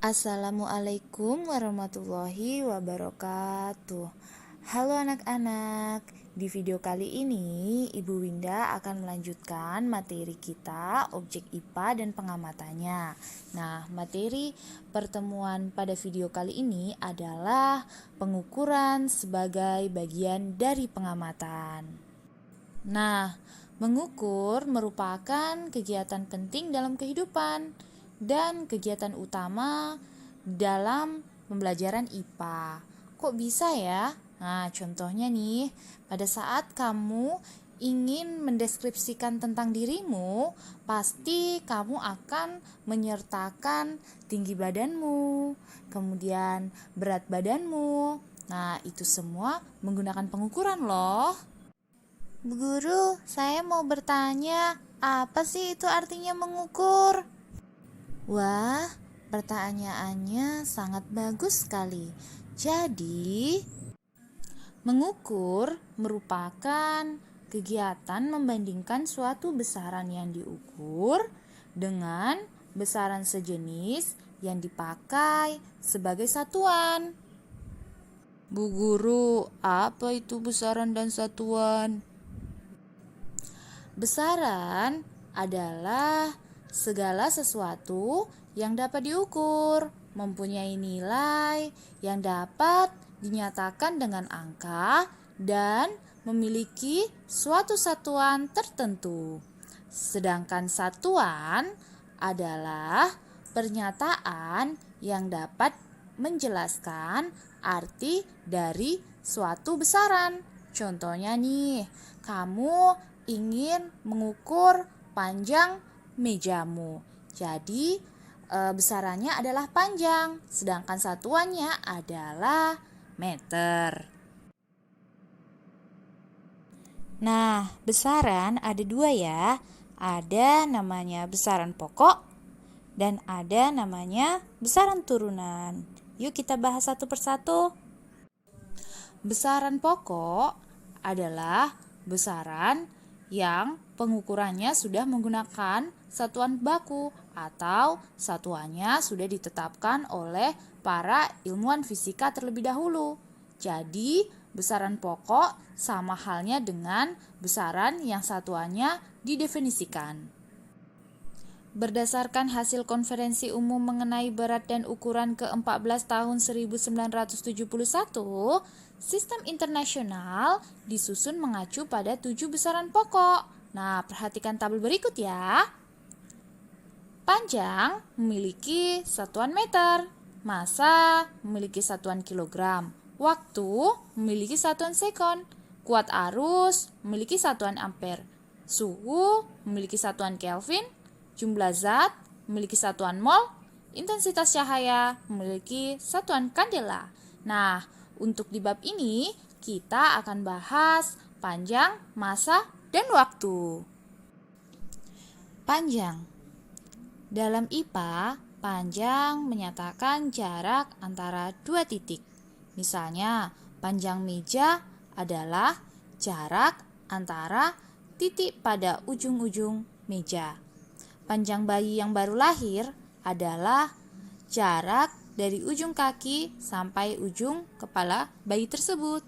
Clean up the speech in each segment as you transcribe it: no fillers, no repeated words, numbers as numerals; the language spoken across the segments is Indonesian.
Assalamualaikum warahmatullahi wabarakatuh. Halo anak-anak, di video kali ini Ibu Winda akan melanjutkan materi kita objek IPA dan pengamatannya. Nah, materi pertemuan pada video kali ini adalah pengukuran sebagai bagian dari pengamatan. Nah, mengukur merupakan kegiatan penting dalam kehidupan dan kegiatan utama dalam pembelajaran IPA. Kok bisa ya? Nah, contohnya nih, pada saat kamu ingin mendeskripsikan tentang dirimu, pasti kamu akan menyertakan tinggi badanmu, kemudian berat badanmu. Nah, itu semua menggunakan pengukuran loh. Bu Guru, saya mau bertanya, apa sih itu artinya mengukur? Wah, pertanyaannya sangat bagus sekali. Jadi, mengukur merupakan kegiatan membandingkan suatu besaran yang diukur dengan besaran sejenis yang dipakai sebagai satuan. Bu Guru, apa itu besaran dan satuan? Besaran adalah segala sesuatu yang dapat diukur, mempunyai nilai yang dapat dinyatakan dengan angka dan memiliki suatu satuan tertentu. Sedangkan satuan adalah pernyataan yang dapat menjelaskan arti dari suatu besaran. Contohnya nih, kamu ingin mengukur panjang mejamu. Jadi besarannya adalah panjang, sedangkan satuannya adalah meter. Nah, besaran ada dua ya. Ada namanya besaran pokok dan ada namanya besaran turunan. Yuk kita bahas satu persatu. Besaran pokok adalah besaran yang pengukurannya sudah menggunakan satuan baku atau satuannya sudah ditetapkan oleh para ilmuwan fisika terlebih dahulu. Jadi, besaran pokok sama halnya dengan besaran yang satuannya didefinisikan. Berdasarkan hasil konferensi umum mengenai berat dan ukuran ke-14 tahun 1971, sistem internasional disusun mengacu pada 7 besaran pokok. Nah, perhatikan tabel berikut ya. Panjang memiliki satuan meter, massa memiliki satuan kilogram, waktu memiliki satuan sekon, kuat arus memiliki satuan ampere, suhu memiliki satuan Kelvin, jumlah zat memiliki satuan mol, intensitas cahaya memiliki satuan kandela. Nah, untuk di bab ini kita akan bahas panjang, massa, dan waktu. Panjang. Dalam IPA, panjang menyatakan jarak antara dua titik. Misalnya, panjang meja adalah jarak antara titik pada ujung-ujung meja. Panjang bayi yang baru lahir adalah jarak dari ujung kaki sampai ujung kepala bayi tersebut.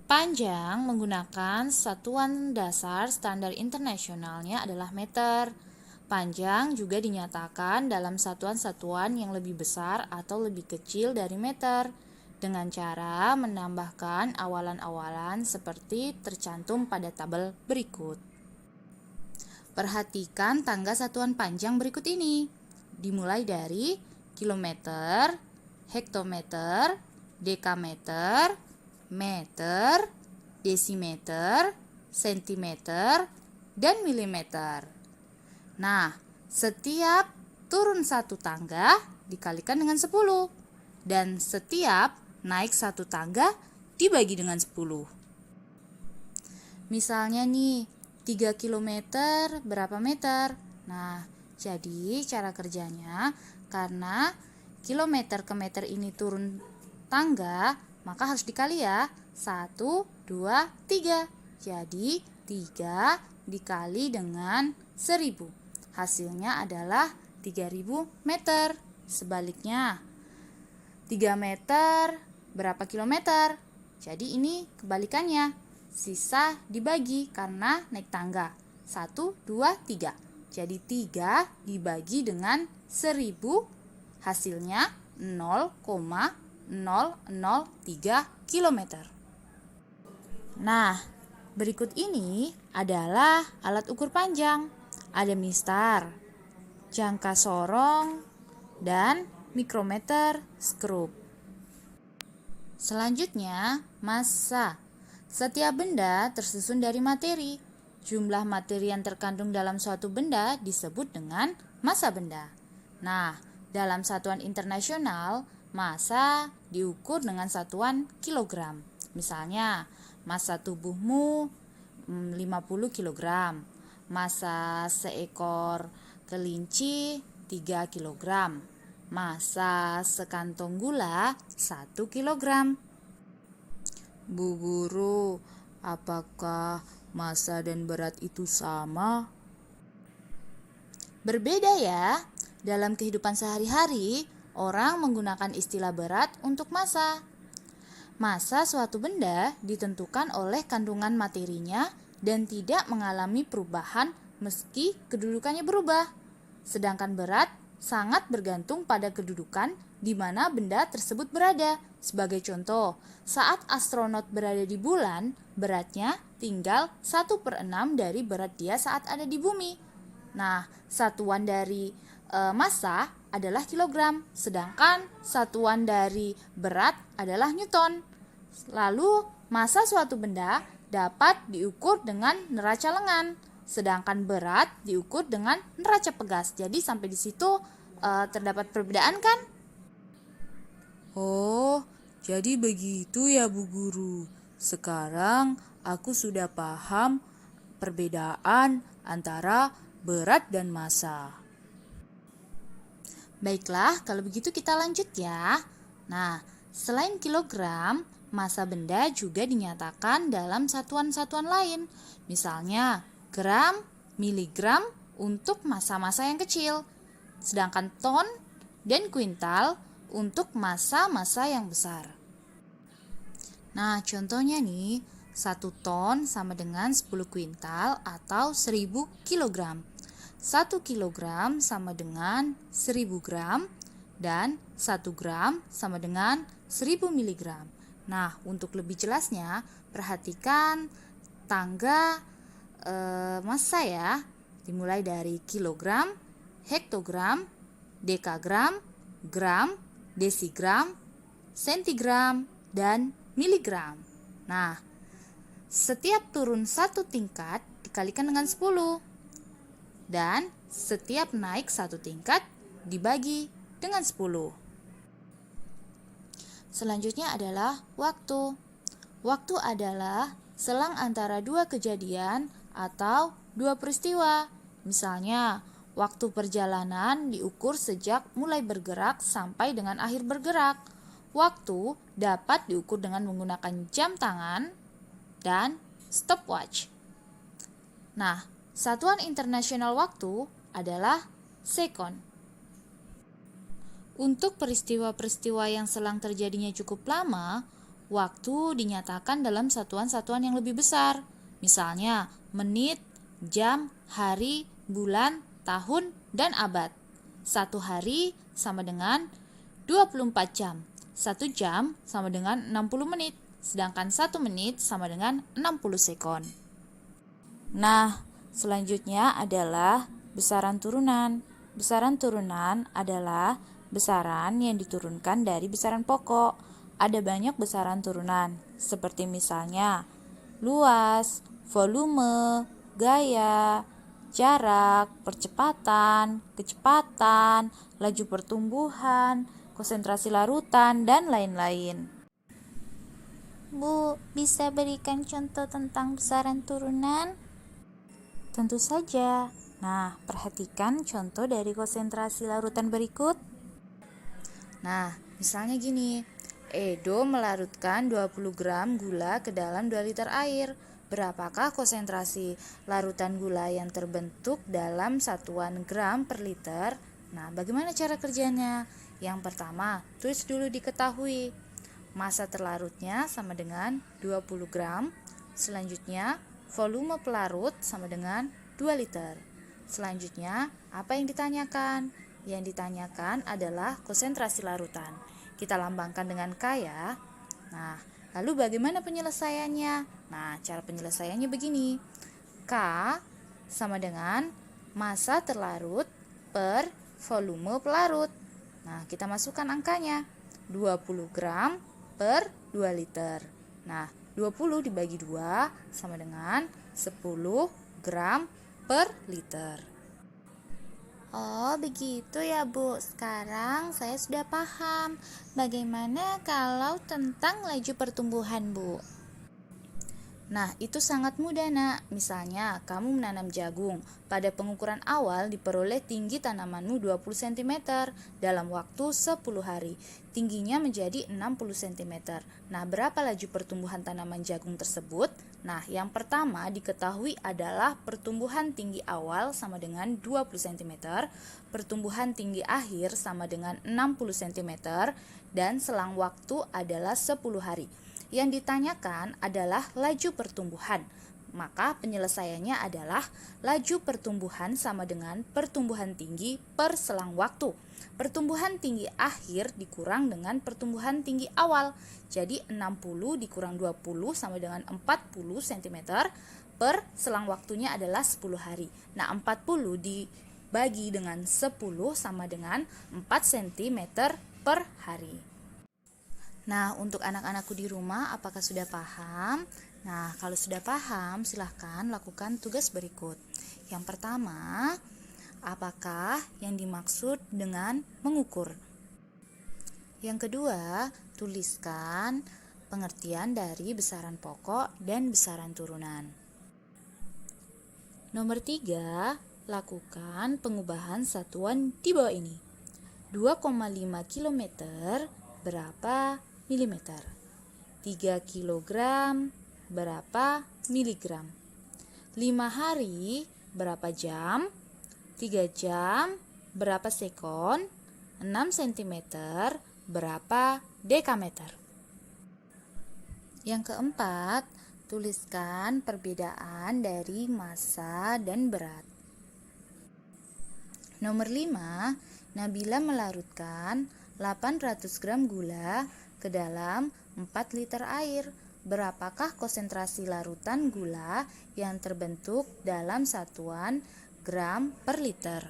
Panjang menggunakan satuan dasar standar internasionalnya adalah meter. Panjang juga dinyatakan dalam satuan-satuan yang lebih besar atau lebih kecil dari meter dengan cara menambahkan awalan-awalan seperti tercantum pada tabel berikut. Perhatikan tangga satuan panjang berikut ini. Dimulai dari kilometer, hektometer, dekameter, meter, desimeter, sentimeter, dan milimeter. Nah, setiap turun satu tangga dikalikan dengan 10 dan setiap naik satu tangga dibagi dengan 10. Misalnya nih, 3 km berapa meter? Nah, jadi cara kerjanya karena kilometer ke meter ini turun tangga, maka harus dikali ya. 1, 2, 3. Jadi 3 dikali dengan 1000. Hasilnya adalah 3000 meter. Sebaliknya, 3 meter berapa kilometer? Jadi ini kebalikannya. Sisa dibagi karena naik tangga. 1, 2, 3. Jadi 3 dibagi dengan 1000, hasilnya 0,003 kilometer. Nah, berikut ini adalah alat ukur panjang. Ada mistar, jangka sorong, dan mikrometer skrup. Selanjutnya, massa. Setiap benda tersusun dari materi. Jumlah materi yang terkandung dalam suatu benda disebut dengan massa benda. Nah, dalam satuan internasional, massa diukur dengan satuan kilogram. Misalnya, massa tubuhmu 50 kilogram, massa seekor kelinci 3 kilogram, massa sekantong gula 1 kilogram. Bu Guru, apakah massa dan berat itu sama? Berbeda ya. Dalam kehidupan sehari-hari, orang menggunakan istilah berat untuk massa. Massa suatu benda ditentukan oleh kandungan materinya dan tidak mengalami perubahan meski kedudukannya berubah. Sedangkan berat sangat bergantung pada kedudukan di mana benda tersebut berada. Sebagai contoh, saat astronot berada di bulan, beratnya tinggal 1/6 dari berat dia saat ada di bumi. Nah, satuan dari massa adalah kilogram, sedangkan satuan dari berat adalah newton. Lalu, massa suatu benda dapat diukur dengan neraca lengan, sedangkan berat diukur dengan neraca pegas. Jadi sampai di situ terdapat perbedaan kan? Oh, jadi begitu ya Bu Guru. Sekarang aku sudah paham perbedaan antara berat dan massa. Baiklah, kalau begitu kita lanjut ya. Nah, selain kilogram, massa benda juga dinyatakan dalam satuan-satuan lain. Misalnya, gram, miligram untuk massa-massa yang kecil. Sedangkan ton dan kuintal untuk massa-massa yang besar. Nah, contohnya nih, 1 ton sama dengan 10 kuintal atau 1000 kilogram. 1 kilogram sama dengan 1000 gram dan 1 gram sama dengan 1000 miligram. Nah, untuk lebih jelasnya, perhatikan tangga massa ya. Dimulai dari kilogram, hektogram, dekagram, gram, desigram, sentigram, dan miligram. Nah, setiap turun 1 tingkat dikalikan dengan 10. Dan setiap naik 1 tingkat dibagi dengan 10. Selanjutnya adalah waktu. Waktu adalah selang antara 2 kejadian atau 2 peristiwa. Misalnya, waktu perjalanan diukur sejak mulai bergerak sampai dengan akhir bergerak. Waktu dapat diukur dengan menggunakan jam tangan dan stopwatch. Nah, satuan internasional waktu adalah sekon. Untuk peristiwa-peristiwa yang selang terjadinya cukup lama, waktu dinyatakan dalam satuan-satuan yang lebih besar. Misalnya, menit, jam, hari, bulan, tahun, dan abad. 1 hari sama dengan 24 jam. 1 jam sama dengan 60 menit. Sedangkan 1 menit sama dengan 60 sekon. Nah, selanjutnya adalah besaran turunan. Besaran turunan adalah besaran yang diturunkan dari besaran pokok. Ada banyak besaran turunan, seperti misalnya luas, volume, gaya, jarak, percepatan, kecepatan, laju pertumbuhan, konsentrasi larutan, dan lain-lain. Bu, bisa berikan contoh tentang besaran turunan? Tentu saja. Nah, perhatikan contoh dari konsentrasi larutan berikut. Nah, misalnya gini, Edo melarutkan 20 gram gula ke dalam 2 liter air. Berapakah konsentrasi larutan gula yang terbentuk dalam satuan gram per liter Nah, bagaimana cara kerjanya? Yang pertama, tulis dulu diketahui. Massa terlarutnya sama dengan 20 gram. Selanjutnya, volume pelarut sama dengan 2 liter. Selanjutnya, apa yang ditanyakan? Yang ditanyakan adalah konsentrasi larutan. Kita lambangkan dengan K ya. Nah, lalu bagaimana penyelesaiannya? Nah, cara penyelesaiannya begini. K sama dengan massa terlarut per volume pelarut. Nah, kita masukkan angkanya. 20 gram per 2 liter. Nah, 20 dibagi 2 sama dengan 10 gram per liter. Oh, begitu ya, Bu. Sekarang saya sudah paham. Bagaimana kalau tentang laju pertumbuhan, Bu? Nah, itu sangat mudah, Nak. Misalnya, kamu menanam jagung. Pada pengukuran awal diperoleh tinggi tanamanmu 20 cm dalam waktu 10 hari. Tingginya menjadi 60 cm. Nah, berapa laju pertumbuhan tanaman jagung tersebut? Nah, yang pertama diketahui adalah pertumbuhan tinggi awal sama dengan 20 cm, pertumbuhan tinggi akhir sama dengan 60 cm, dan selang waktu adalah 10 hari. Yang ditanyakan adalah laju pertumbuhan. Maka penyelesaiannya adalah laju pertumbuhan sama dengan pertumbuhan tinggi per selang waktu. Pertumbuhan tinggi akhir dikurang dengan pertumbuhan tinggi awal. Jadi 60 dikurang 20 sama dengan 40 cm per selang waktunya adalah 10 hari. Nah, 40 dibagi dengan 10 sama dengan 4 cm per hari. Nah, untuk anak-anakku di rumah, apakah sudah paham? Nah, kalau sudah paham, silahkan lakukan tugas berikut. Yang pertama, apakah yang dimaksud dengan mengukur? Yang kedua, tuliskan pengertian dari besaran pokok dan besaran turunan. Nomor 3, lakukan pengubahan satuan di bawah ini. 2,5 km berapa milimeter? 3 kilogram berapa miligram? 5 hari berapa jam? 3 jam berapa sekon? 6 cm berapa dekameter? Yang keempat, tuliskan perbedaan dari massa dan berat. Nomor 5, Nabila melarutkan 800 gram gula ke dalam 4 liter air. Berapakah konsentrasi larutan gula yang terbentuk dalam satuan gram per liter?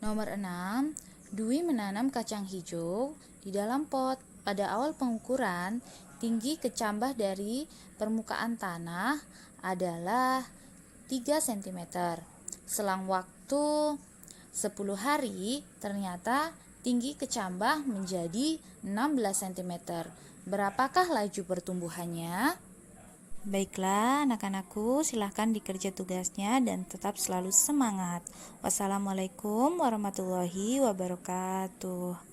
Nomor 6, Dwi menanam kacang hijau di dalam pot. Pada awal pengukuran, tinggi kecambah dari permukaan tanah adalah 3 cm. Selang waktu 10 hari, ternyata tinggi kecambah menjadi 16 cm. Berapakah laju pertumbuhannya? Baiklah anak-anakku, silahkan dikerja tugasnya dan tetap selalu semangat. Wassalamualaikum warahmatullahi wabarakatuh.